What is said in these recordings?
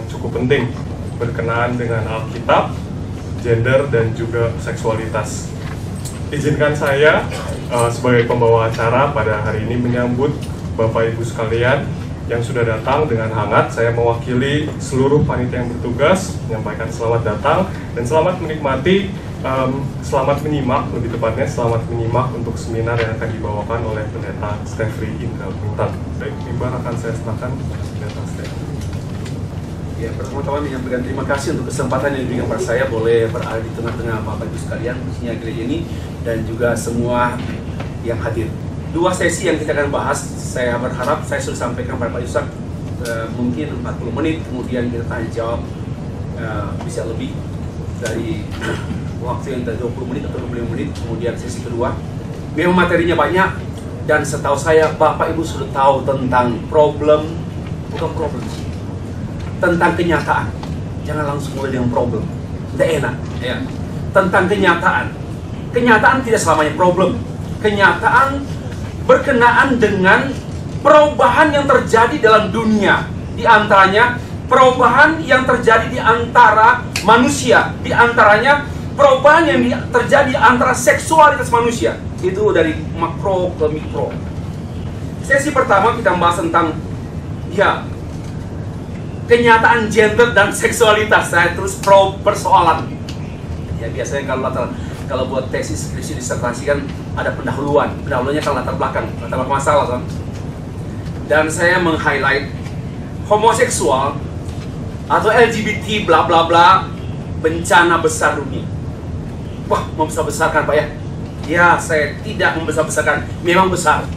cukup penting berkenaan dengan Alkitab, gender, dan juga seksualitas. Izinkan saya sebagai pembawa acara pada hari ini menyambut Bapak Ibu sekalian yang sudah datang dengan hangat. Saya mewakili seluruh panitia yang bertugas menyampaikan selamat datang dan selamat menikmati, selamat menyimak, lebih tepatnya selamat menyimak untuk seminar yang akan dibawakan oleh Pendeta Stefri Indra Bintang. Baik, mimbar akan saya serahkan Pendeta Stefri. Ya, pertama-tama menyampaikan terima kasih untuk kesempatan yang diberikan kepada saya boleh berada di tengah-tengah Bapak Ibu sekalian, khususnya gereja ini dan juga semua yang hadir. Dua sesi yang kita akan bahas, saya berharap saya sudah sampaikan pada Pak Yusak mungkin 40 menit, kemudian kita tanya jawab bisa lebih dari waktu yang dari 20 menit atau 25 menit, kemudian sesi kedua. Memang materinya banyak dan setahu saya Bapak Ibu sudah tahu tentang tentang kenyataan. Jangan langsung mulai dengan problem, tidak enak ya. Tentang kenyataan. Kenyataan tidak selamanya problem. Kenyataan berkenaan dengan perubahan yang terjadi dalam dunia. Di antaranya perubahan yang terjadi di antara manusia. Di antaranya perubahan yang terjadi antara seksualitas manusia. Itu dari makro ke mikro. Sesi pertama kita bahas tentang kenyataan gender dan seksualitas. Saya terus persoalan. Ya biasanya kalau buat tesis skripsi disertasi kan ada pendahuluan. Pendahuluannya kan latar belakang masalah kan. Dan saya meng-highlight homoseksual atau LGBT bla bla bla bencana besar dunia. Wah, membesar-besarkan Pak ya? Ya, saya tidak membesar-besarkan. Memang besar.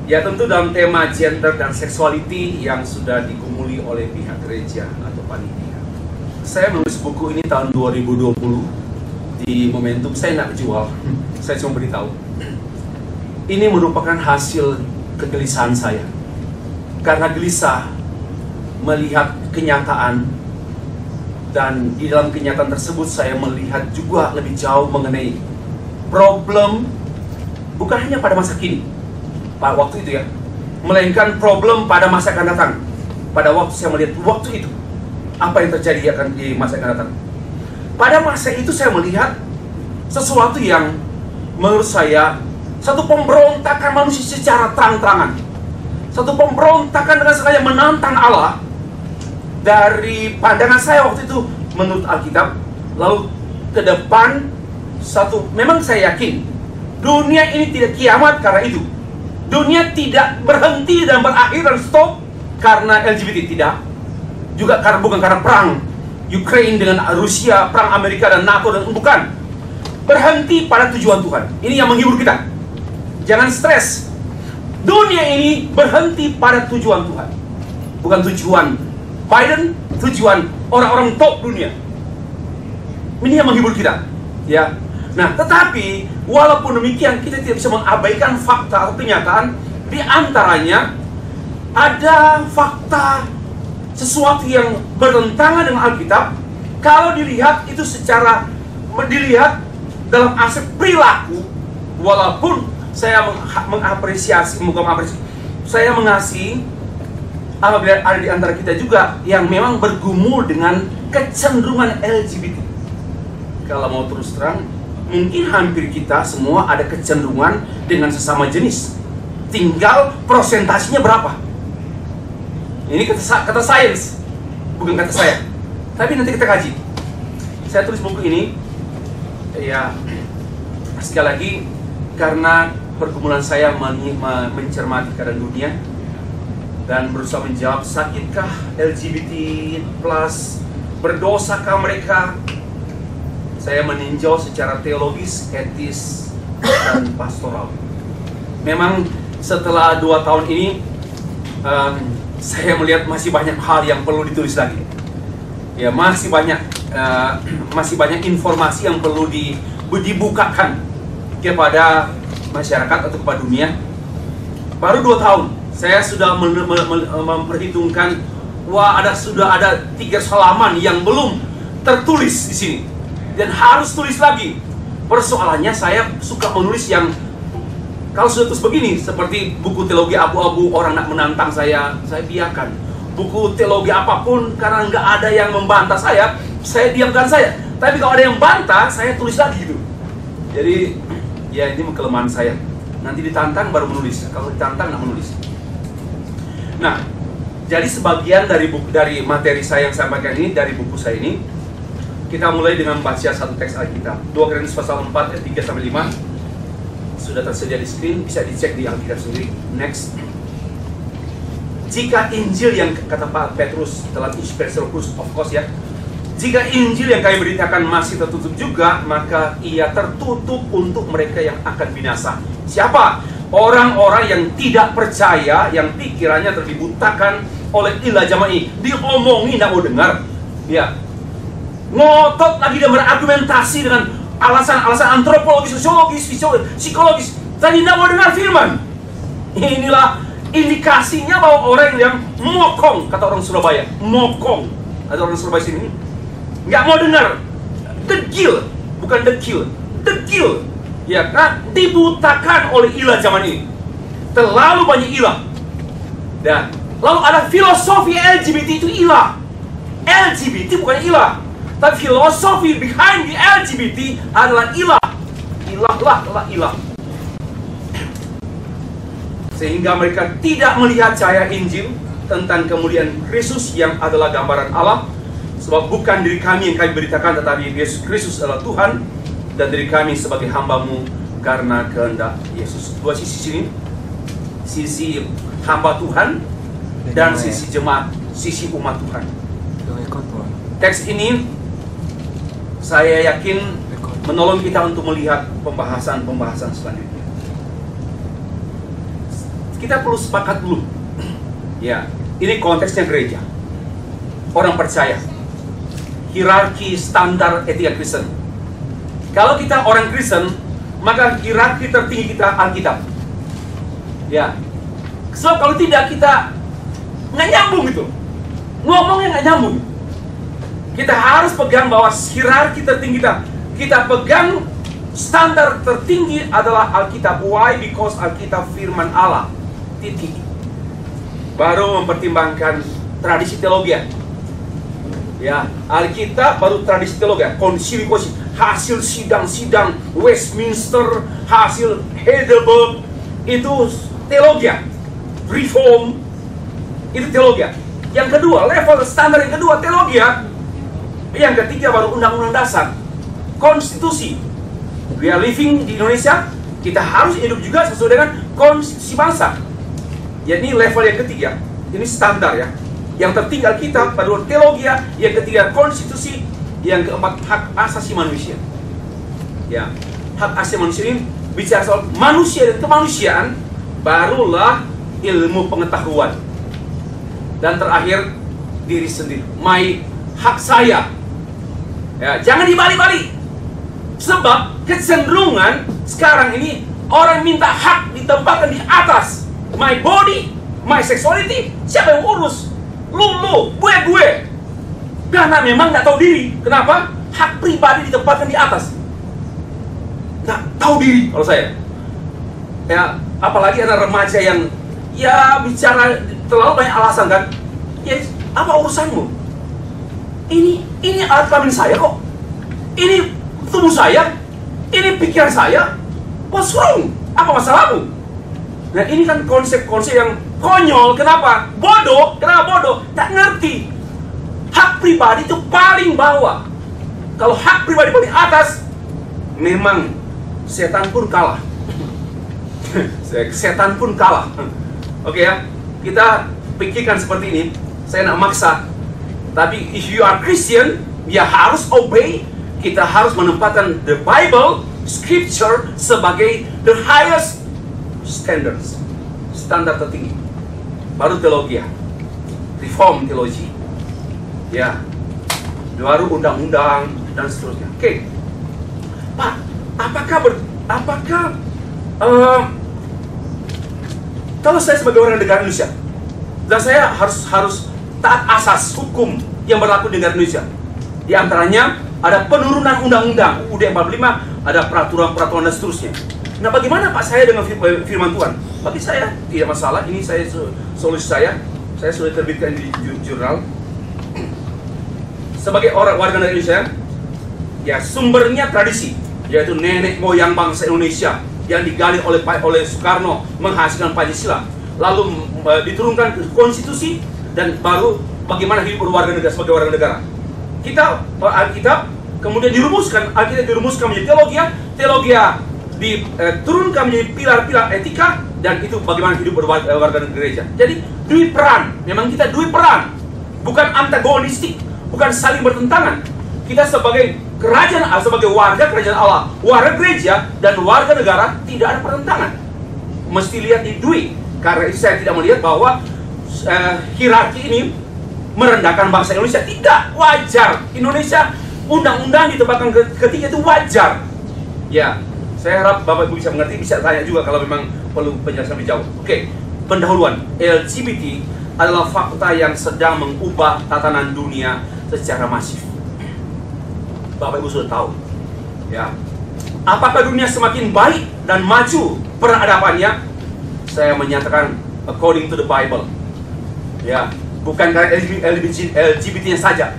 Ya tentu dalam tema gender dan sexuality yang sudah digumuli oleh pihak gereja atau panitia. Saya menulis buku ini tahun 2020 di momentum saya tidak jual, saya cuma beritahu. Ini merupakan hasil kegelisahan saya. Karena gelisah melihat kenyataan dan di dalam kenyataan tersebut saya melihat juga lebih jauh mengenai problem bukan hanya pada masa kini. Pada waktu itu ya, melainkan problem pada masa akan datang. Pada waktu saya melihat waktu itu, apa yang terjadi akan di masa akan datang. Pada masa itu saya melihat sesuatu yang menurut saya satu pemberontakan manusia secara terang-terangan. Satu pemberontakan dengan sengaja menantang Allah. Dari pandangan saya waktu itu menurut Alkitab, lalu ke depan memang saya yakin dunia ini tidak kiamat karena itu. Dunia tidak berhenti dan berakhir dan stop karena LGBT, tidak. Juga bukan karena perang Ukraine dengan Rusia, perang Amerika dan NATO, dan bukan. Berhenti pada tujuan Tuhan. Ini yang menghibur kita. Jangan stres. Dunia ini berhenti pada tujuan Tuhan. Bukan tujuan Biden, tujuan orang-orang top dunia. Ini yang menghibur kita. Ya. Nah, tetapi walaupun demikian kita tidak bisa mengabaikan fakta atau kenyataan. Di antaranya ada fakta sesuatu yang bertentangan dengan Alkitab. Kalau dilihat itu dilihat dalam aspek perilaku, walaupun saya saya mengasihi apabila ada di antara kita juga yang memang bergumul dengan kecenderungan LGBT. Kalau mau terus terang, mungkin hampir kita semua ada kecenderungan dengan sesama jenis. Tinggal prosentasinya berapa. Ini kata sains, bukan kata saya. Tapi nanti kita kaji. Saya tulis buku ini, ya sekali lagi karena pergumulan saya mencermati keadaan dunia dan berusaha menjawab, sakitkah LGBT plus, berdosakah mereka? Saya meninjau secara teologis, etis, dan pastoral. Memang setelah 2 tahun ini, saya melihat masih banyak hal yang perlu ditulis lagi. Ya, masih banyak informasi yang perlu dibukakan kepada masyarakat atau kepada dunia. Baru 2 tahun, saya sudah memperhitungkan, sudah ada 3 halaman yang belum tertulis di sini. Dan harus tulis lagi. Persoalannya saya suka menulis yang kalau sudah terus begini, seperti buku teologi abu-abu, orang nak menantang saya biarkan. buku teologi apapun, karena nggak ada yang membantah saya diamkan saya. Tapi kalau ada yang bantah, saya tulis lagi gitu. Jadi, ya ini kelemahan saya. Nanti ditantang baru menulis. Kalau ditantang nggak menulis. Nah, jadi sebagian dari materi saya yang saya sampaikan ini dari buku saya ini, kita mulai dengan baca satu teks Alkitab. 2 Korintus pasal 4 ayat 3-5 sudah tersedia di screen, bisa dicek di Alkitab sendiri. Next. Jika Injil yang kata Pak Petrus telah inspirasi Roh Kudus, of course ya. Jika Injil yang kami beritakan masih tertutup juga, maka ia tertutup untuk mereka yang akan binasa. Siapa? Orang-orang yang tidak percaya, yang pikirannya terdibutakan oleh ilah zaman ini. Diomongin, tidak mau dengar. Ya, ngotot lagi dia berargumentasi dengan alasan-alasan antropologis, sosiologis, psikologis. Tadi tidak mau dengar firman. Inilah indikasinya bahwa orang yang mokong, kata orang Surabaya, mokong. Ada orang Surabaya sini nggak mau dengar, degil, bukan dekil, degil, ya kan? Dibutakan oleh ilah zaman ini. Terlalu banyak ilah. Dan lalu ada filosofi LGBT itu ilah. LGBT bukan ilah, tapi filosofi behind the LGBT adalah ilah. Ilah. Sehingga mereka tidak melihat cahaya Injil tentang kemuliaan Kristus yang adalah gambaran Allah. Sebab bukan diri kami yang kami beritakan, tetapi Yesus Kristus adalah Tuhan, dan diri kami sebagai hamba-Mu karena kehendak Yesus. Dua sisi sini, sisi hamba Tuhan dan sisi jemaat, sisi umat Tuhan. Teks ini saya yakin menolong kita untuk melihat pembahasan selanjutnya. Kita perlu sepakat dulu. Ya, ini konteksnya gereja. Orang percaya. Hierarki standar etika Kristen. Kalau kita orang Kristen, maka hierarki tertinggi kita Alkitab. Ya. So kalau tidak, kita nggak nyambung gitu. Ngomongnya nggak nyambung. Kita harus pegang bahwa hierarki tertinggi kita pegang standar tertinggi adalah Alkitab. Why? Because Alkitab firman Allah. Titik. Baru mempertimbangkan tradisi teologi. Ya, Alkitab baru tradisi teologi, konsili, hasil sidang-sidang Westminster, hasil Heidelberg, itu teologi, reform, itu teologi. Yang kedua, level standar yang kedua teologi. Yang ketiga baru undang-undang dasar, konstitusi. We are living di Indonesia, kita harus hidup juga sesuai dengan konstitusi bangsa. Ya, ini level yang ketiga, ini standar ya. Yang tertinggal kita baru teologi, yang ketiga konstitusi, yang keempat hak asasi manusia. Ya, hak asasi manusia ini bicara soal manusia dan kemanusiaan, barulah ilmu pengetahuan. Dan terakhir diri sendiri, hak saya. Ya, jangan dibalik-balik. Sebab kecenderungan sekarang ini orang minta hak ditempatkan di atas. My body, my sexuality, siapa yang urus? Lu, gue. Karena memang nggak tahu diri. Kenapa? Hak pribadi ditempatkan di atas. Nggak tahu diri kalau saya. Ya, apalagi ada remaja yang ya bicara terlalu banyak alasan kan. Ya, apa urusanmu? Ini alat kelamin saya kok. Ini tubuh saya. Ini pikiran saya. What's wrong? Apa masalahmu? Nah, ini kan konsep-konsep yang konyol. Kenapa? Bodoh. Kenapa bodoh? Tak ngerti. Hak pribadi itu paling bawah. Kalau hak pribadi paling atas, memang setan pun kalah. Setan pun kalah. Oke ya, kita pikirkan seperti ini. Saya nak maksa. Tapi if you are Christian, ya harus obey. Kita harus menempatkan the Bible, Scripture sebagai the highest standards, standar tertinggi. Baru teologi, reform teologi, ya, baru undang-undang dan seterusnya. Oke, Pak, apakah kalau saya sebagai orang negara Indonesia dan saya harus taat asas hukum yang berlaku di negara Indonesia, di antaranya ada penurunan undang-undang UUD 45, ada peraturan-peraturan dan seterusnya. Nah, bagaimana Pak saya dengan firman Tuhan? Bagi saya tidak masalah, ini solusi saya. saya sudah terbitkan di jurnal. Sebagai orang warga negara Indonesia, ya sumbernya tradisi, yaitu nenek moyang bangsa Indonesia yang digali oleh Soekarno menghasilkan Pancasila, lalu diturunkan ke konstitusi, dan baru bagaimana hidup berwarga negara sebagai warga negara. Kita Alkitab kemudian dirumuskan, Alkitab dirumuskan menjadi teologia diturunkan menjadi pilar-pilar etika, dan itu bagaimana hidup berwarga negara gereja. Jadi dua peran, memang kita dua peran, bukan antagonistik, bukan saling bertentangan. Kita sebagai kerajaan Allah, sebagai warga kerajaan Allah, warga gereja dan warga negara, tidak ada pertentangan. Mesti lihat di dua. Karena itu saya tidak melihat bahwa hierarki ini merendahkan bangsa Indonesia. Tidak, wajar. Indonesia undang-undang ditebakkan ketiga itu wajar. Ya, saya harap Bapak Ibu bisa mengerti, bisa tanya juga kalau memang perlu penjelasan lebih jauh. Oke, pendahuluan. LGBT adalah fakta yang sedang mengubah tatanan dunia secara masif. Bapak Ibu sudah tahu, ya. Apakah dunia semakin baik dan maju peradabannya? Saya menyatakan according to the Bible, ya, bukan karena LGBT-nya saja.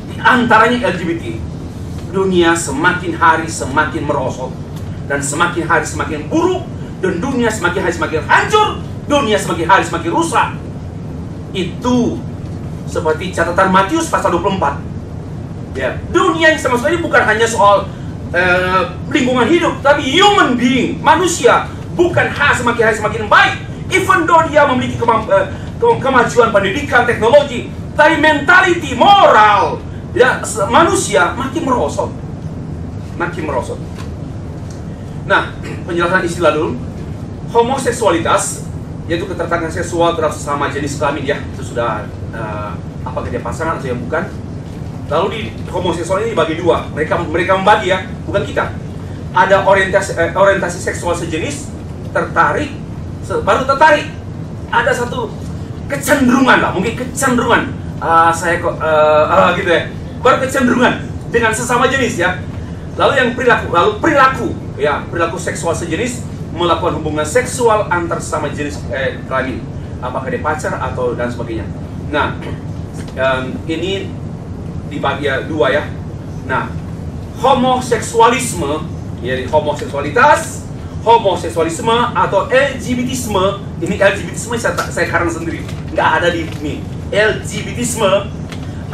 Di antaranya LGBT, dunia semakin hari semakin merosot, dan semakin hari semakin buruk, dan dunia semakin hari semakin hancur, dunia semakin hari semakin rusak. Itu seperti catatan Matius pasal 24. Ya, dunia yang sama sekali bukan hanya soal lingkungan hidup, tapi human being, manusia, bukan semakin hari semakin baik. Even though dia memiliki kemajuan pendidikan, teknologi, tapi mentality, moral, ya, manusia makin merosot, makin merosot. Nah, penjelasan istilah dulu. Homoseksualitas, yaitu ketertarikan seksual terhadap sesama jenis kelamin, ya, itu sudah apakah dia pasangan atau yang bukan. Lalu di homoseksual ini dibagi dua. Mereka membagi, ya, bukan kita. Ada orientasi seksual sejenis, tertarik, baru tertarik. Ada satu kecenderungan lah, mungkin kecenderungan. Saya kok gitu ya. Baru kecenderungan dengan sesama jenis, ya. Lalu yang perilaku, ya, perilaku seksual sejenis, melakukan hubungan seksual antar sesama jenis kelamin. Apakah dia pacar atau dan sebagainya. Nah, ini dibagi dua, ya. Nah, homoseksualisme, ya, homoseksualisme atau LGBTisme, ini LGBTisme saya karang sendiri, nggak ada di ini. LGBTisme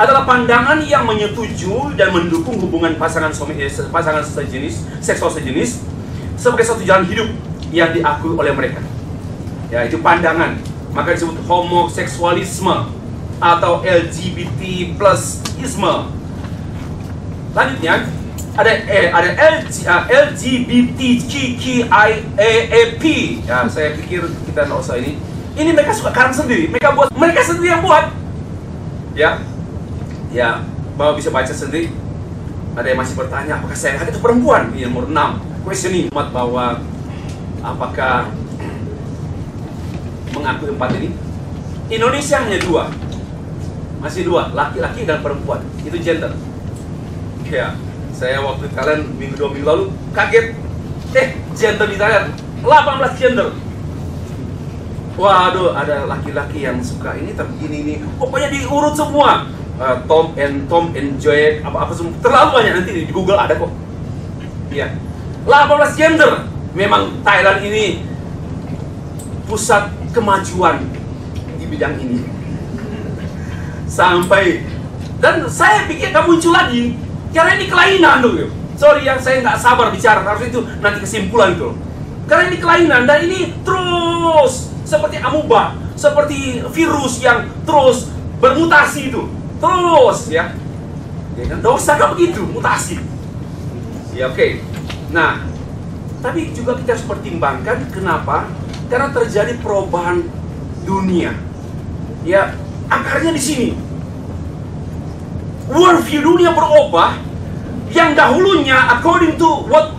adalah pandangan yang menyetujui dan mendukung hubungan pasangan sejenis, seksual sejenis sebagai satu jalan hidup yang diakui oleh mereka. Ya, itu pandangan, maka disebut homoseksualisme atau LGBT plusisme. Lanjutnya ada LGBTQIAAP. Ya, saya pikir kita nggak usah ini. Ini mereka suka karang sendiri, mereka sendiri yang buat. Ya, ya, Bapak bisa baca sendiri. Ada yang masih bertanya, apakah saya itu perempuan? Yang nomor 6, questioning bahwa apakah mengakui 4 ini. Indonesia hanya 2. Masih 2, laki-laki dan perempuan. Itu gender. Ya, saya waktu kalian dua minggu lalu kaget. Gender di Thailand 18 gender. Waduh, ada laki-laki yang suka ini tergini nih. Pokoknya diurut semua. Tom and Joy, apa semua. Terlalu banyak, nanti di Google ada kok. Ya. 18 gender. Memang Thailand ini pusat kemajuan di bidang ini. Sampai, dan saya pikir gak muncul lagi karena ini kelainan tuh. Sorry, yang saya nggak sabar bicara, harus itu nanti kesimpulan itu. Karena ini kelainan, dan ini terus seperti amuba, seperti virus yang terus bermutasi itu, terus, ya. Kan dosa kan begitu, mutasi. Ya, oke. Nah, tapi juga kita harus pertimbangkan kenapa? Karena terjadi perubahan dunia. Ya, akarnya di sini. Worldview dunia berubah. Yang dahulunya according to what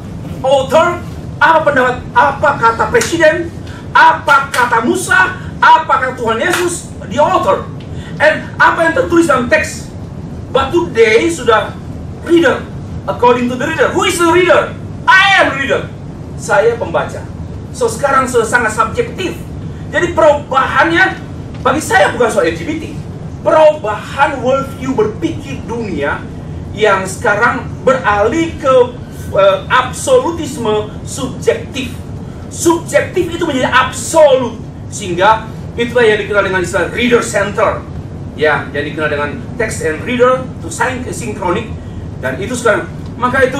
author, apa pendapat, apa kata presiden, apa kata Musa, apa kata Tuhan Yesus, the author, and apa yang tertulis dalam teks. But today sudah reader, according to the reader. Who is the reader? I am reader. Saya pembaca. So sekarang sudah sangat subjektif. Jadi perubahannya bagi saya bukan soal LGBT. Perubahan worldview berpikir dunia yang sekarang beralih ke absolutisme subjektif. Subjektif itu menjadi absolut, sehingga itulah yang dikenal dengan istilah reader center, ya, yang dikenal dengan text and reader to synchronic. Dan itu sekarang, maka itu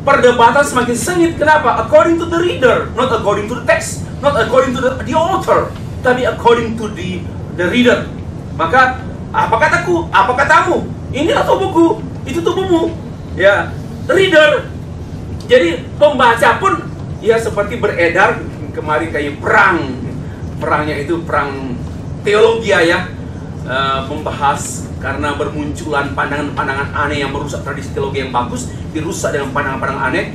perdebatan semakin sengit. Kenapa? According to the reader, not according to the text, not according to the author, tapi according to the reader. Maka apa kataku, apa katamu, ini atau buku, itu tubuhmu, ya, reader. Jadi pembaca pun ya seperti beredar kemarin kayak perangnya itu perang teologi ya, membahas karena bermunculan pandangan-pandangan aneh yang merusak tradisi teologi yang bagus, dirusak dengan pandangan-pandangan aneh.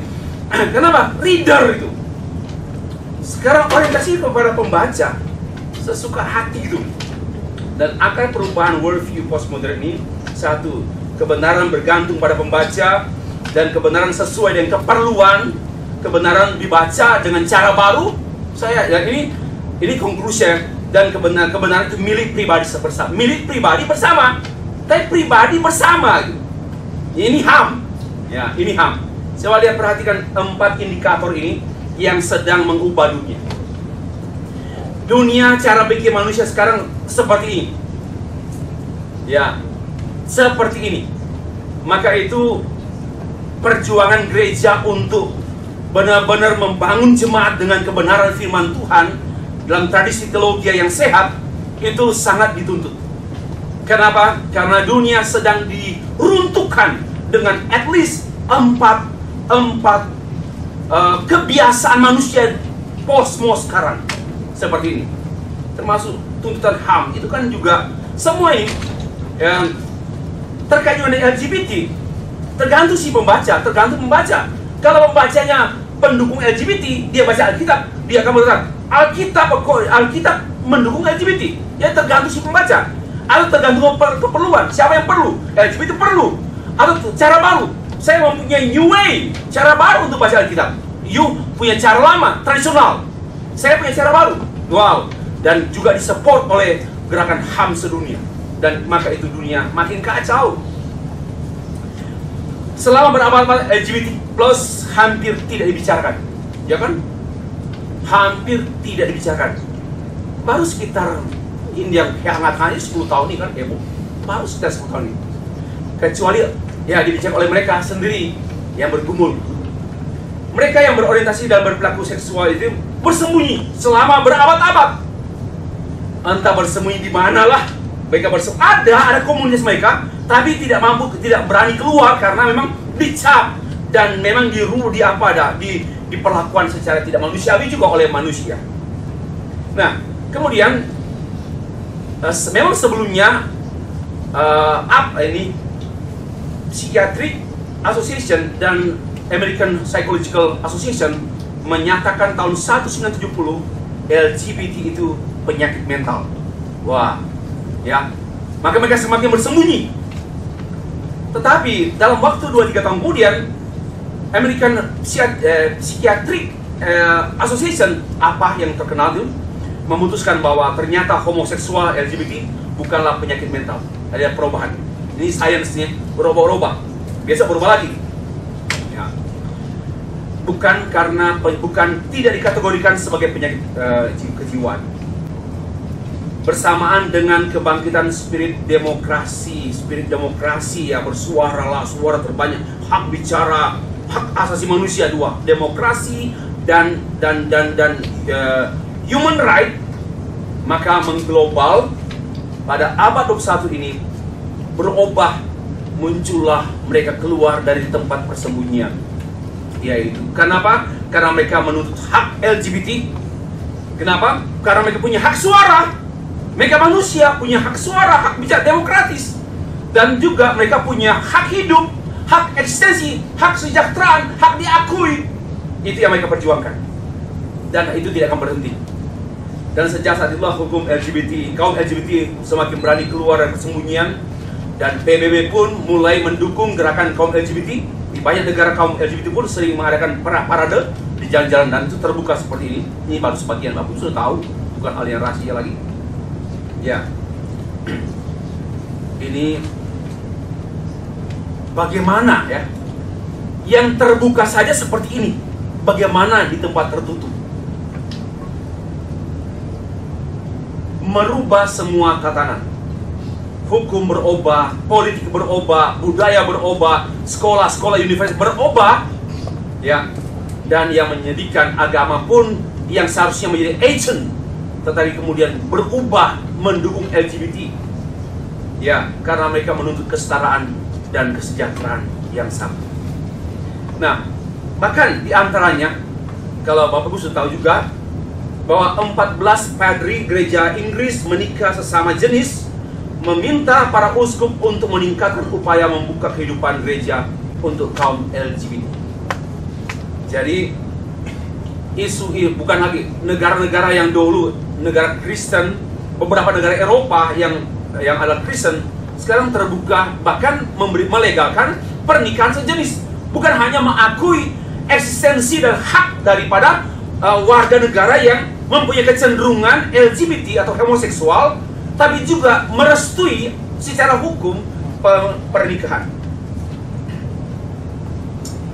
Kenapa? Reader itu. Sekarang orientasi kepada pembaca sesuka hati itu. Dan akar perubahan worldview postmodern ini, satu, kebenaran bergantung pada pembaca, dan kebenaran sesuai dengan keperluan, kebenaran dibaca dengan cara baru. Ini konklusi, dan kebenaran itu milik pribadi bersama, milik pribadi bersama, tapi pribadi bersama. Ini HAM, ya, ini HAM. Coba lihat, perhatikan 4 indikator ini yang sedang mengubah dunia. Dunia cara pikir manusia sekarang seperti ini, ya, seperti ini. Maka itu perjuangan gereja untuk benar-benar membangun jemaat dengan kebenaran firman Tuhan dalam tradisi teologi yang sehat itu sangat dituntut. Kenapa? Karena dunia sedang diruntuhkan dengan at least 4 kebiasaan manusia posmo sekarang seperti ini. Termasuk tuntutan HAM, itu kan juga semua ini yang terkait dengan LGBT. Tergantung si pembaca, tergantung pembaca. Kalau pembacanya pendukung LGBT, dia baca Alkitab, dia akan berkata Alkitab mendukung LGBT. Ya, tergantung si pembaca. Atau tergantung keperluan, siapa yang perlu. LGBT perlu. Atau cara baru. Saya mempunyai new way, cara baru untuk baca Alkitab. You punya cara lama, tradisional. Saya punya cara baru. Wow. Dan juga disupport oleh gerakan HAM sedunia. Dan maka itu dunia makin kacau. Selama berabad-abad LGBT plus hampir tidak dibicarakan, ya kan? Hampir tidak dibicarakan. Baru sekitar ini yang hangat-hangat 10 tahun ini kan heboh. Baru sekitar 10 tahun ini. Kecuali ya dibicarakan oleh mereka sendiri yang bergumul. Mereka yang berorientasi dan berperilaku seksual itu bersembunyi selama berabad-abad. Entah bersembunyi di manalah. Mereka ada komunitas mereka, tapi tidak mampu, tidak berani keluar karena memang dicap dan memang diperlakukan secara tidak manusiawi juga oleh manusia. Nah, kemudian memang sebelumnya Psychiatric Association dan American Psychological Association menyatakan tahun 1970 LGBT itu penyakit mental. Wah. Ya, maka mereka semakin bersembunyi. Tetapi dalam waktu 2-3 tahun kemudian, American Psychiatric Association, apa yang terkenal itu, memutuskan bahwa ternyata homoseksual LGBT bukanlah penyakit mental. Ada perubahan. Ini sainsnya berubah-ubah. Biasa berubah lagi. Ya. Bukan tidak dikategorikan sebagai penyakit kejiwaan. Bersamaan dengan kebangkitan spirit demokrasi ya, bersuaralah, suara terbanyak, hak bicara, hak asasi manusia, 2, demokrasi dan human right, maka mengglobal pada abad 21 ini berubah, muncullah mereka keluar dari tempat persembunyian, yaitu kenapa? Karena mereka menuntut hak LGBT. Kenapa? Karena mereka punya hak suara. Mereka manusia punya hak suara, hak bicara demokratis. Dan juga mereka punya hak hidup, hak eksistensi, hak sejahteraan, hak diakui. Itu yang mereka perjuangkan. Dan itu tidak akan berhenti. Dan sejak saat itulah hukum LGBT, kaum LGBT semakin berani keluar dari persembunyian. Dan PBB pun mulai mendukung gerakan kaum LGBT. Di banyak negara kaum LGBT pun sering mengadakan parade di jalan-jalan. Dan itu terbuka seperti ini. Ini baru sebagian, Bapak sudah tahu, bukan hal yang rahasia lagi. Ya, ini bagaimana ya? Yang terbuka saja seperti ini, bagaimana di tempat tertutup? Merubah semua tatanan. Hukum berubah, politik berubah, budaya berubah, sekolah-sekolah universitas berubah, ya. Dan yang menyedihkan, agama pun yang seharusnya menjadi agent, tetapi kemudian berubah mendukung LGBT, ya, karena mereka menuntut kesetaraan dan kesejahteraan yang sama. Nah, bahkan di antaranya, kalau Bapak Ibu sudah tahu juga bahwa 14 padri gereja Inggris menikah sesama jenis, meminta para uskup untuk meningkatkan upaya membuka kehidupan gereja untuk kaum LGBT. Jadi isu ini bukan lagi negara-negara yang dulu negara Kristen, beberapa negara Eropa yang adalah Kristen sekarang terbuka, bahkan melegalkan pernikahan sejenis. Bukan hanya mengakui eksistensi dan hak daripada warga negara yang mempunyai kecenderungan LGBT atau homoseksual, tapi juga merestui secara hukum pernikahan.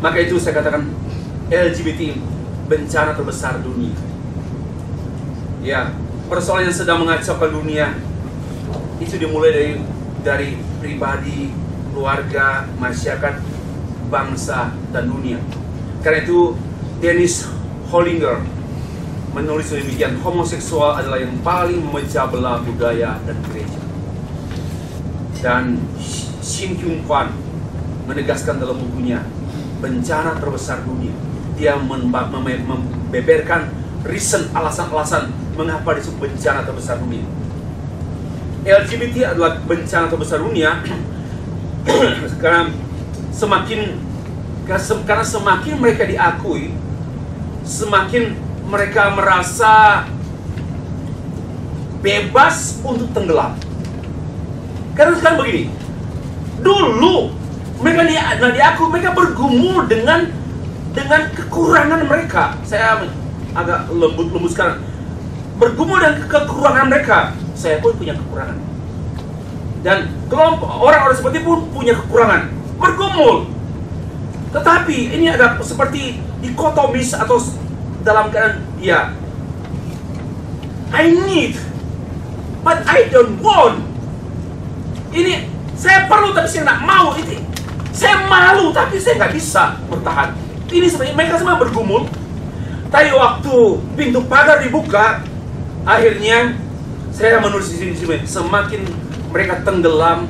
Maka itu saya katakan LGBT bencana terbesar dunia. Ya, persoalan yang sedang mengacaukan dunia itu dimulai dari pribadi, keluarga, masyarakat, bangsa, dan dunia. Karena itu Dennis Hollinger menulis demikian, homoseksual adalah yang paling memecah belah budaya dan gereja. Dan Shin Kyung Kwan menegaskan dalam bukunya bencana terbesar dunia. Dia membeberkan reason, alasan-alasan mengapa disebut bencana terbesar dunia. LGBT adalah bencana terbesar dunia karena semakin mereka diakui, semakin mereka merasa bebas untuk tenggelam. Karena sekarang begini, dulu mereka diakui, mereka bergumul dengan kekurangan mereka. Saya agak lembut sekarang. Bergumul dengan kekurangan mereka. Saya pun punya kekurangan. Dan kelompok orang-orang seperti pun punya kekurangan. Bergumul. Tetapi ini ada seperti dikotomis atau dalam keadaan, ya, I need, but I don't want. Ini saya perlu tapi saya nggak mau. Ini saya malu tapi saya nggak bisa bertahan. Ini sebenarnya mereka semua bergumul. Tapi waktu pintu pagar dibuka, akhirnya saya menulis di sini, semakin mereka tenggelam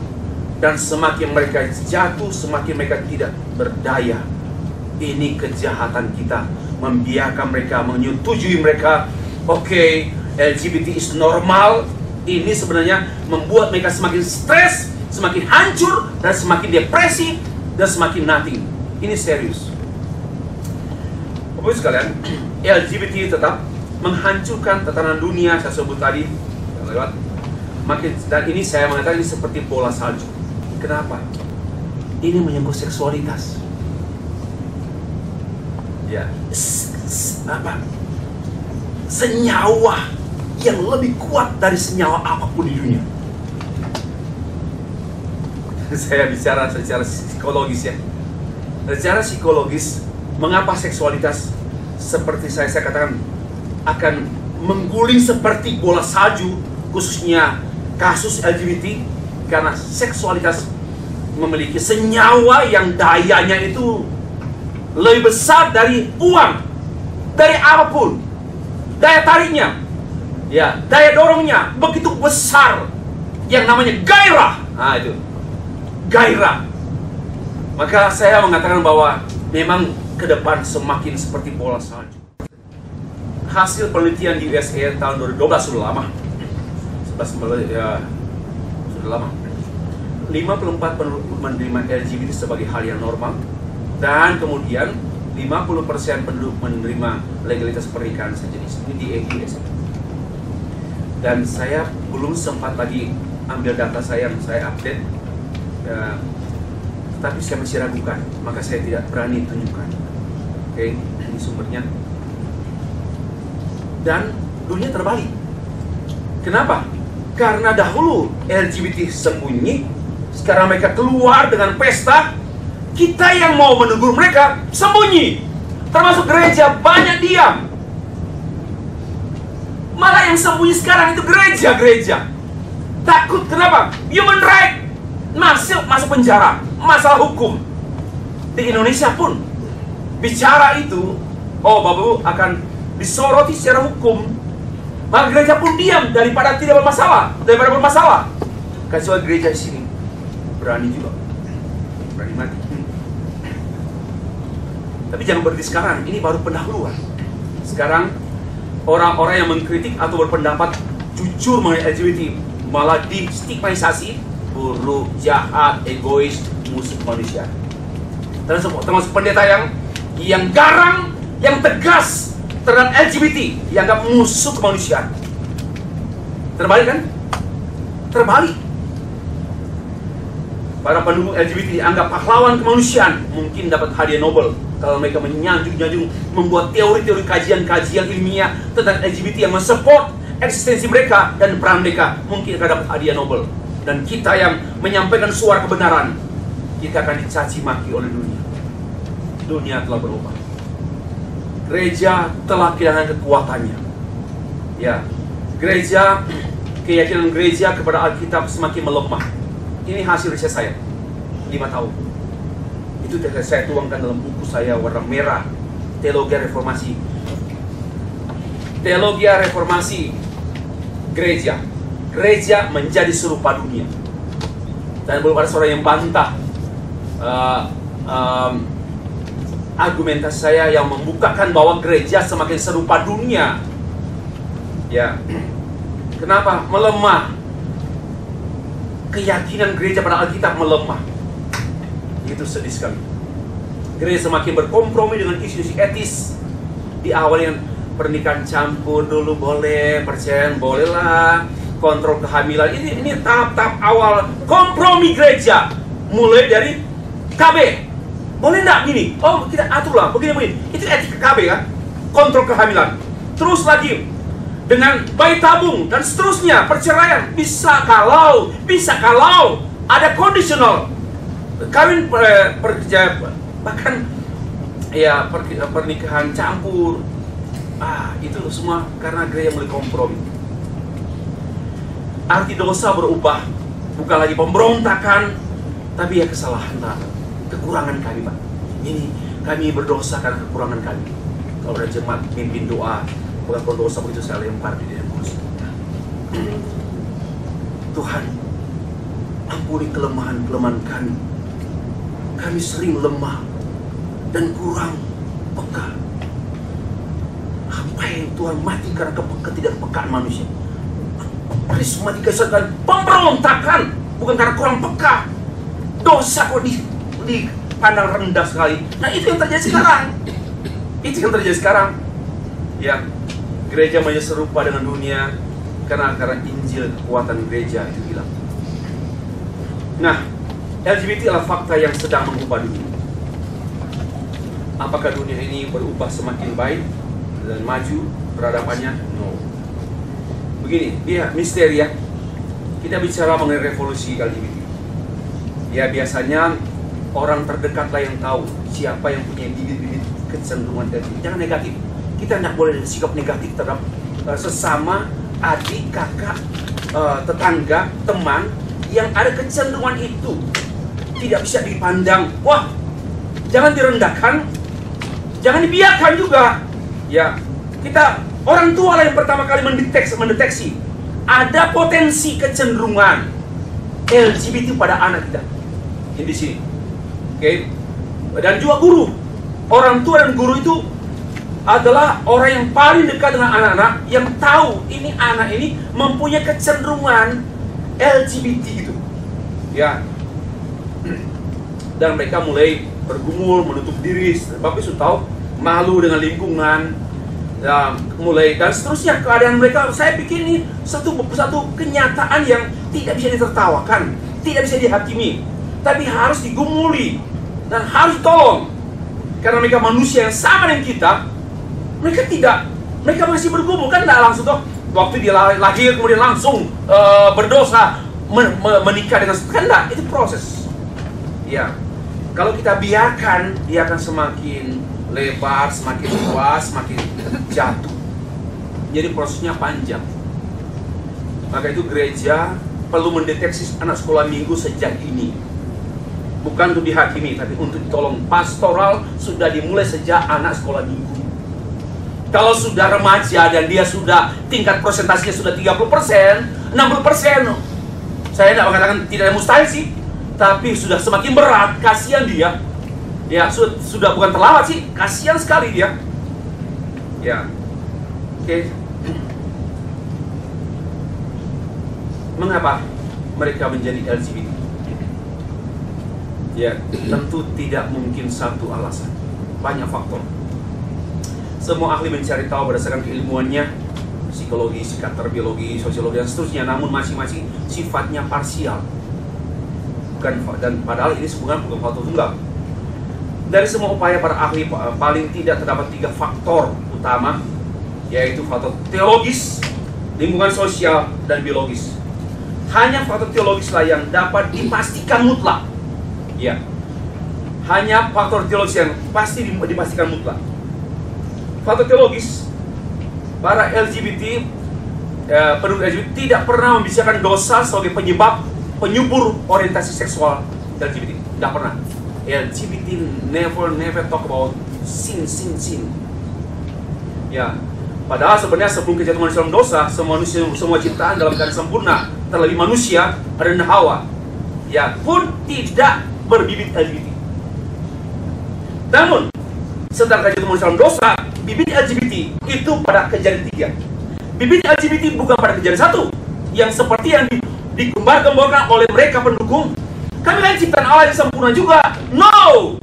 dan semakin mereka jatuh, semakin mereka tidak berdaya. Ini kejahatan kita, membiarkan mereka, menyetujui mereka. Oke, LGBT is normal. Ini sebenarnya membuat mereka semakin stres, semakin hancur, dan semakin depresi, dan semakin nothing. Ini serius. Bapak sekalian, LGBT tetap menghancurkan tatanan dunia, saya sebut tadi lewat. Dan ini saya mengatakan ini seperti bola salju. Kenapa? Ini menyangkut seksualitas. Ya, senyawa yang lebih kuat dari senyawa apapun di dunia. Saya bicara secara psikologis ya. Secara psikologis, mengapa seksualitas seperti saya katakan akan mengguling seperti bola salju, khususnya kasus LGBT, karena seksualitas memiliki senyawa yang dayanya itu lebih besar dari uang, dari apapun. Daya tariknya, ya, daya dorongnya begitu besar, yang namanya gairah. Nah itu, gairah. Maka saya mengatakan bahwa memang ke depan semakin seperti bola salju. Hasil penelitian di USA tahun 2012 sudah lama. 11 ya, sudah lama. 54 penduduk menerima LGBT sebagai hal yang normal, dan kemudian 50% penduduk menerima legalitas pernikahan sejenis. Ini di USA. Dan saya belum sempat lagi ambil data saya yang saya update, ya, tapi saya masih ragukan, maka saya tidak berani tunjukkan. Oke, ini sumbernya. Dan dunia terbalik. Kenapa? Karena dahulu LGBT sembunyi, sekarang mereka keluar dengan pesta. Kita yang mau menegur mereka sembunyi. Termasuk gereja banyak diam. Malah yang sembunyi sekarang itu gereja-gereja. Takut, kenapa? Human right. Masuk penjara. Masalah hukum. Di Indonesia pun bicara itu, oh Bapak Ibu akan disoroti secara hukum. Maka gereja pun diam daripada tidak bermasalah, daripada bermasalah. Kecuali gereja di sini berani juga, berani mati. Tapi jangan berhenti sekarang, ini baru pendahuluan. Sekarang orang-orang yang mengkritik atau berpendapat jujur mengenai LGBT malah distigmatisasi, buruk, jahat, egois, musuh manusia. Termasuk pendeta yang garang, yang tegas terhadap LGBT, dianggap musuh kemanusiaan. Terbalik kan? Terbalik. Para pendukung LGBT dianggap pahlawan kemanusiaan, mungkin dapat hadiah Nobel kalau mereka menyanjung-nyanjung membuat teori-teori kajian-kajian ilmiah tentang LGBT yang mensupport eksistensi mereka dan peran mereka, mungkin akan dapat hadiah Nobel. Dan kita yang menyampaikan suara kebenaran, kita akan dicaci maki oleh dunia. Dunia telah berubah. Gereja telah kehilangan kekuatannya. Ya, keyakinan gereja kepada Alkitab semakin melemah. Ini hasil riset saya 5 tahun. Itu saya tuangkan dalam buku saya warna merah, Teologi Reformasi. Teologi Reformasi gereja. Gereja menjadi serupa dunia. Dan belum ada seorang yang bantah argumentasi saya yang membukakan bahwa gereja semakin serupa dunia. Ya, kenapa? Melemah. Keyakinan gereja pada Alkitab melemah. Itu sedih sekali. Gereja semakin berkompromi dengan isu-isu etis. Diawali dengan pernikahan campur dulu boleh, perceraian bolehlah, kontrol kehamilan. Ini tahap-tahap awal kompromi gereja. Mulai dari KB. Boleh enggak gini? Oh, kita aturlah begini. Itu etika KB kan? Kontrol kehamilan. Terus lagi dengan bayi tabung dan seterusnya, perceraian bisa kalau ada kondisional. Kawin bahkan ya pernikahan campur. Itu semua karena gereja mulai kompromi. Arti dosa berubah, bukan lagi pemberontakan, tapi ya kesalahan, kekurangan kami, Pak. Ini kami berdosa karena kekurangan kami. Kalau ada jemaat mimpin doa, bukan berdosa begitu saya lempar di dalam kursi. Tuhan, ampuni kelemahan-kelemahan kami. Kami sering lemah dan kurang peka. Apa yang Tuhan mati karena ketidakpekaan manusia? Kristus mati karena pemberontakan, bukan karena kurang peka. Dosa kok dipandang rendah sekali. Nah, itu yang terjadi sekarang. Itu yang terjadi sekarang. Ya, gereja menjadi serupa dengan dunia karena Injil, kekuatan gereja itu hilang. Nah, LGBT adalah fakta yang sedang mengubah dunia. Apakah dunia ini berubah semakin baik dan maju peradabannya? No. Begini, dia misteri ya. Kita bicara mengenai revolusi LGBT. Ya, biasanya orang terdekatlah yang tahu siapa yang punya bibit-bibit kecenderungan LGBT. Jangan negatif. Kita tidak boleh sikap negatif terhadap sesama, adik, kakak, tetangga, teman yang ada kecenderungan itu. Tidak bisa dipandang, wah, jangan direndahkan, jangan dibiarkan juga. Ya, kita orang tua lah yang pertama kali mendeteksi ada potensi kecenderungan LGBT pada anak kita. Ini di sini. Oke. Dan juga guru. Orang tua dan guru itu adalah orang yang paling dekat dengan anak-anak, yang tahu ini anak ini mempunyai kecenderungan LGBT gitu. Ya. Dan mereka mulai bergumul, menutup diri. Bapak sudah tahu, malu dengan lingkungan. Ya, mulai dan seterusnya keadaan mereka. Saya pikir ini satu kenyataan yang tidak bisa ditertawakan, tidak bisa dihakimi, tapi harus digumuli dan harus tolong. Karena mereka manusia yang sama dengan kita. Mereka masih bergumul kan, tidak langsung toh. waktu dia lahir kemudian langsung berdosa menikah dengan kehendak, itu proses. Ya, kalau kita biarkan, dia akan semakin lebar, semakin luas, semakin jatuh. Jadi prosesnya panjang. Maka itu gereja perlu mendeteksi anak sekolah minggu sejak dini. Bukan untuk dihakimi, tapi untuk ditolong. Pastoral sudah dimulai sejak anak sekolah minggu. Kalau sudah remaja dan dia sudah tingkat presentasinya sudah 30%, 60%, saya tidak mengatakan tidak ada mustahil sih, tapi sudah semakin berat, kasihan dia. Ya, sudah bukan terlambat sih, kasihan sekali dia. Ya, oke. Mengapa mereka menjadi LGBT? Ya, tentu tidak mungkin satu alasan. Banyak faktor. Semua ahli mencari tahu berdasarkan keilmuannya, psikologi, psikiater, biologi, sosiologi, dan seterusnya. Namun masing-masing sifatnya parsial. Dan padahal ini bukan faktor tunggal. Dari semua upaya para ahli, paling tidak terdapat 3 faktor utama, yaitu faktor teologis, lingkungan sosial, dan biologis. Hanya faktor teologis lah yang dapat dipastikan mutlak. Ya, hanya faktor teologis yang pasti dipastikan mutlak. Faktor teologis, para LGBT, penduduk LGBT tidak pernah membicarakan dosa sebagai penyubur orientasi seksual LGBT. Tidak pernah. LGBT never talk about sin. Ya, padahal sebenarnya sebelum kejatuhan manusia dalam dosa, semua ciptaan dalam keadaan sempurna, terlebih manusia, Adam dan Hawa, ya, pun tidak berbibit LGBT. Namun, setelah kejatuhan manusia dalam dosa, bibit LGBT itu pada kejadian 3. Bibit LGBT bukan pada kejadian 1, yang seperti yang digembar-gemborkan oleh mereka pendukung. Kami kan ciptaan Allah yang sempurna juga. No!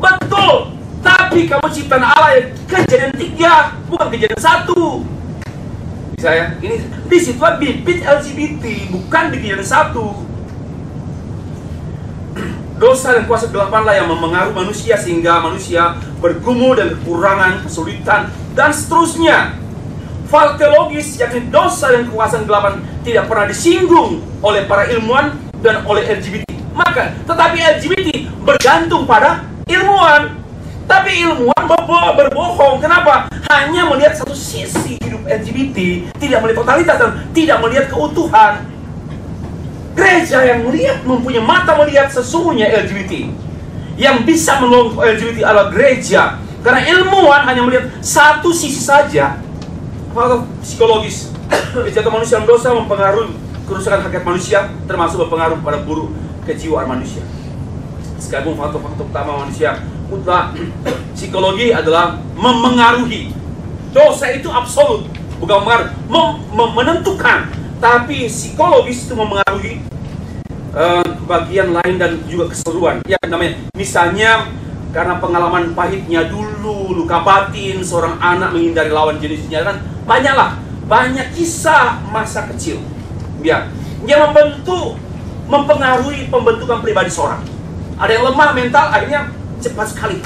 Betul! Tapi kamu ciptaan Allah yang kejadian 3, bukan kejadian 1. Bisa ya? Ini disitulah bibit LGBT, bukan di kejadian 1. Dosa dan kuasa kegelapan yang memengaruhi manusia sehingga manusia bergumul dan kekurangan, kesulitan, dan seterusnya. Faktor teologis, yakni dosa dan kekuasaan kegelapan, tidak pernah disinggung oleh para ilmuwan dan oleh LGBT. Tetapi LGBT bergantung pada ilmuwan. Tapi ilmuwan berbohong. Kenapa? Hanya melihat satu sisi hidup LGBT, tidak melihat totalitas dan tidak melihat keutuhan. Gereja yang mempunyai mata melihat sesungguhnya LGBT, yang bisa menolong LGBT adalah gereja. Karena ilmuwan hanya melihat satu sisi saja. Faktor psikologis, kejahatan manusia dalam dosa mempengaruhi kerusakan hakikat manusia, termasuk berpengaruh pada buruk kejiwaan manusia. Sekalipun faktor-faktor utama manusia mutlak, psikologi adalah memengaruhi. Dosa itu absolut, bukan menentukan. Tapi psikologis itu memengaruhi bagian lain dan juga keseluruhan. Ya, namanya misalnya karena pengalaman pahitnya dulu, luka batin seorang anak menghindari lawan jenisnya, kan banyak kisah masa kecil. Ya, yang mempengaruhi pembentukan pribadi seorang. Ada yang lemah mental, akhirnya cepat sekali.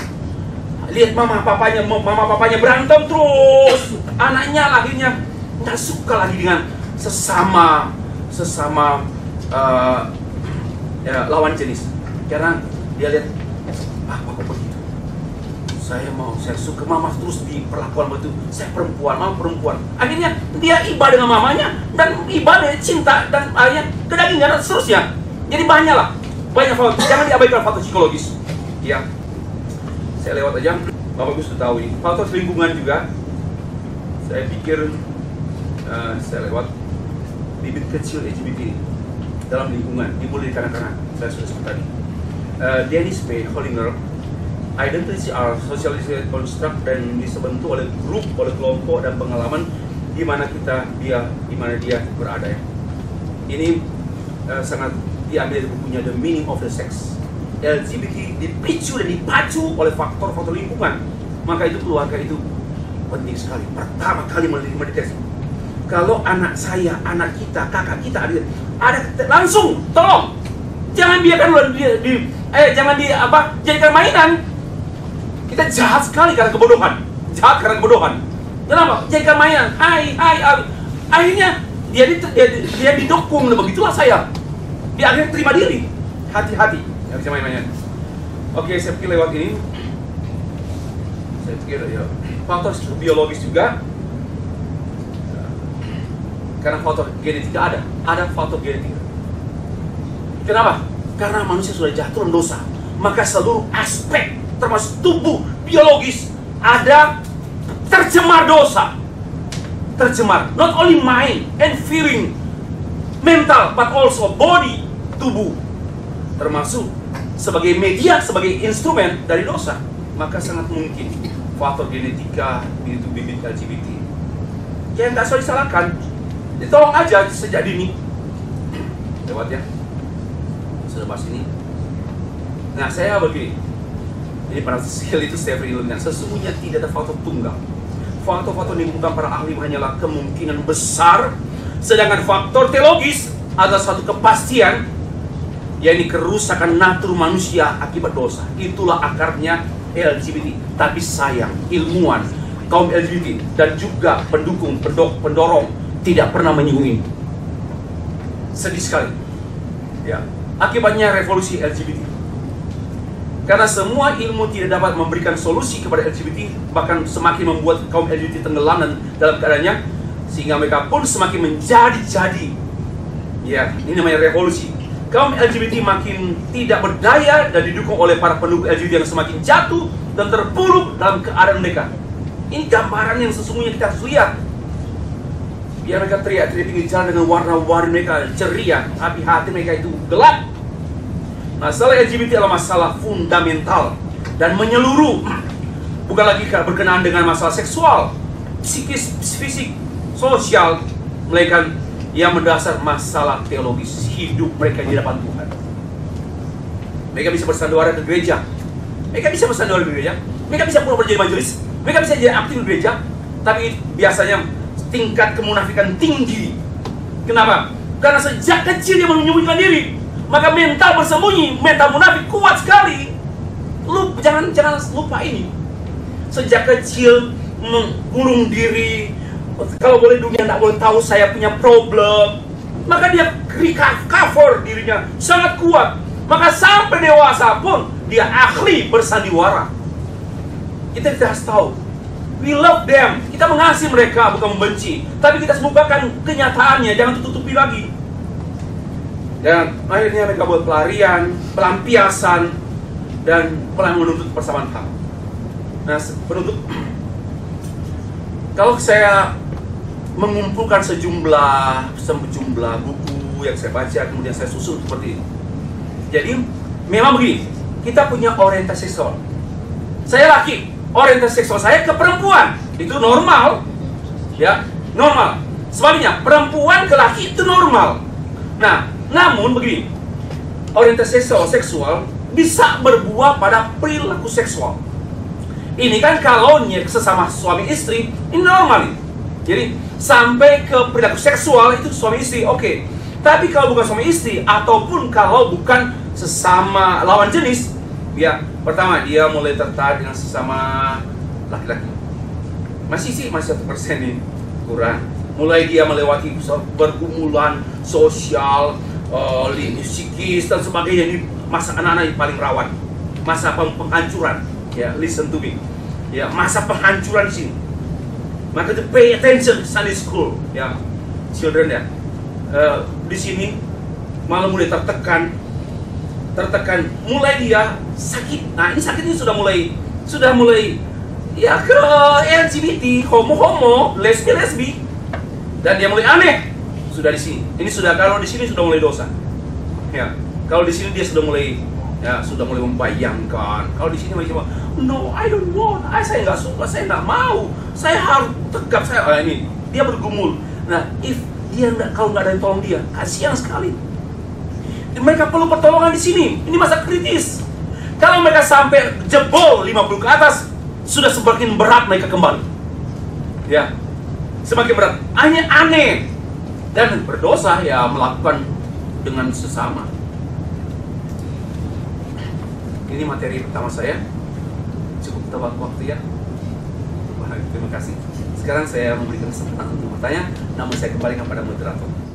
Lihat mama papanya berantem terus, anaknya akhirnya nggak suka lagi dengan sesama lawan jenis, karena dia lihat kok begitu. Saya suka mama terus diperlakukan begitu. Saya perempuan, mama perempuan. Akhirnya dia iba dengan mamanya dan iba dengan cinta dan akhirnya kedagingan dan seterusnya. Jadi banyak faktor. Jangan diabaikan faktor psikologis. Ya, saya lewat aja. Bapak Ibu sudah tahu ini. Faktor lingkungan juga. Saya pikir saya lewat bibit kecil LGBT dalam lingkungan dimulai dari kanak-kanak. Saya sudah sebut tadi. Dennis P. Hollinger, identity are socialized construct, dan dibentuk oleh grup, oleh kelompok dan pengalaman di mana dia berada. Ya. Ini sangat diambil dari bukunya The Meaning of the Sex. LGBT dipicu dan dipacu oleh faktor-faktor lingkungan. Maka itu keluarga itu penting sekali. Pertama kali mendeteksi. Kalau anak saya, anak kita, kakak kita ada langsung tolong. Jangan biarkan jadikan mainan. Kita jahat sekali karena kebodohan. Kenapa? Jadikan mainan. Hai, Akhirnya dia didukung. Begitulah saya. Dia akhirnya terima diri. Hati-hati, nggak bisa main-main. Oke, saya pikir lewat ini. Saya pikir ya, faktor biologis juga. Karena faktor genetika ada faktor genetika. Kenapa? Karena manusia sudah jatuh dalam dosa. Maka seluruh aspek, termasuk tubuh, biologis, ada tercemar dosa. Tercemar, not only mind and feeling, mental, but also body, tubuh, termasuk sebagai media, sebagai instrumen dari dosa. Maka sangat mungkin faktor genetika di tubuh bibit LGBT. Ya nggak usah disalahkan, ditolong aja sejak dini. Lewat ya, sudah bahas ini. Nah, saya begini. Ini para skill itu saya beri ilmunya. Sesungguhnya tidak ada faktor tunggal. Faktor-faktor yang ditemukan para ahli hanyalah kemungkinan besar, sedangkan faktor teologis adalah suatu kepastian, yakni kerusakan natur manusia akibat dosa. Itulah akarnya LGBT. Tapi sayang, ilmuwan, kaum LGBT dan juga pendukung, pendorong tidak pernah menyinggung ini. Sedih sekali. Ya, akibatnya revolusi LGBT. Karena semua ilmu tidak dapat memberikan solusi kepada LGBT, bahkan semakin membuat kaum LGBT tenggelam dalam keadaannya, sehingga mereka pun semakin menjadi-jadi. Ya, ini namanya revolusi. Kaum LGBT makin tidak berdaya dan didukung oleh para pendukung LGBT yang semakin jatuh dan terpuruk dalam keadaan mereka. Ini gambaran yang sesungguhnya kita harus lihat. Biar mereka teriak-teriak pinggir jalan dengan warna-warni mereka ceria, tapi hati mereka itu gelap. Masalah LGBT adalah masalah fundamental dan menyeluruh. Bukan lagi berkenaan dengan masalah seksual, psikis, fisik, sosial, melainkan yang mendasar masalah teologis hidup mereka di hadapan Tuhan. Mereka bisa bersandiwara ke gereja, mereka bisa bersandiwara ke gereja, mereka bisa pura-pura jadi majelis, mereka bisa jadi aktif di gereja, tapi biasanya tingkat kemunafikan tinggi. Kenapa? Karena sejak kecil dia menyembunyikan diri. Maka mental bersembunyi, mental munafik kuat sekali. Lu jangan lupa ini. Sejak kecil mengurung diri. Kalau boleh dunia tidak boleh tahu saya punya problem. Maka dia cover dirinya sangat kuat. Maka sampai dewasa pun dia ahli bersandiwara. Kita harus tahu, we love them. Kita mengasihi mereka, bukan membenci. Tapi kita sembunyikan kenyataannya, jangan tutupi lagi. Dan akhirnya mereka buat pelarian, pelampiasan, dan menuntut persamaan hak. Nah, penuntut, kalau saya mengumpulkan sejumlah buku yang saya baca, kemudian saya susun seperti ini. Jadi, memang begini, kita punya orientasi seksual. Saya laki, orientasi seksual saya ke perempuan, itu normal, ya, normal. Sebaliknya, perempuan ke laki itu normal. Nah, namun begini, orientasi seksual bisa berbuah pada perilaku seksual. Ini kan kalau sesama suami istri, ini normal. Jadi sampai ke perilaku seksual itu suami istri, oke. Tapi kalau bukan suami istri, ataupun kalau bukan sesama lawan jenis, ya pertama dia mulai tertarik dengan sesama laki-laki. Masih 1% nih kurang. Mulai dia melewati pergumulan sosial, psikis dan sebagainya. Ini masa anak-anak yang paling rawan, masa penghancuran. Ya, listen to me. Ya, masa penghancuran di sini. Maka itu pay attention Sunday school, ya, children ya. Di sini malah mulai tertekan, mulai dia sakit. Nah, ini sakitnya sudah mulai ya ke LGBT, homo, lesbi, dan dia mulai aneh. Sudah di sini. Ini sudah, kalau di sini sudah mulai dosa. Ya, kalau di sini dia sudah mulai membayangkan. Kalau di sini masih no, I don't want. Saya nggak suka, saya nggak mau. Saya harus tegap. Ini dia bergumul. Nah, kalau nggak ada yang tolong dia, kasihan sekali. Mereka perlu pertolongan di sini. Ini masa kritis. Kalau mereka sampai jebol 50 ke atas, sudah semakin berat mereka kembali. Ya, semakin berat. Hanya aneh. Dan berdosa ya melakukan dengan sesama. Ini materi pertama saya. Cukup tebak waktu ya. Baik, terima kasih. Sekarang saya memberikan kesempatan untuk bertanya, namun saya kembalikan pada moderator.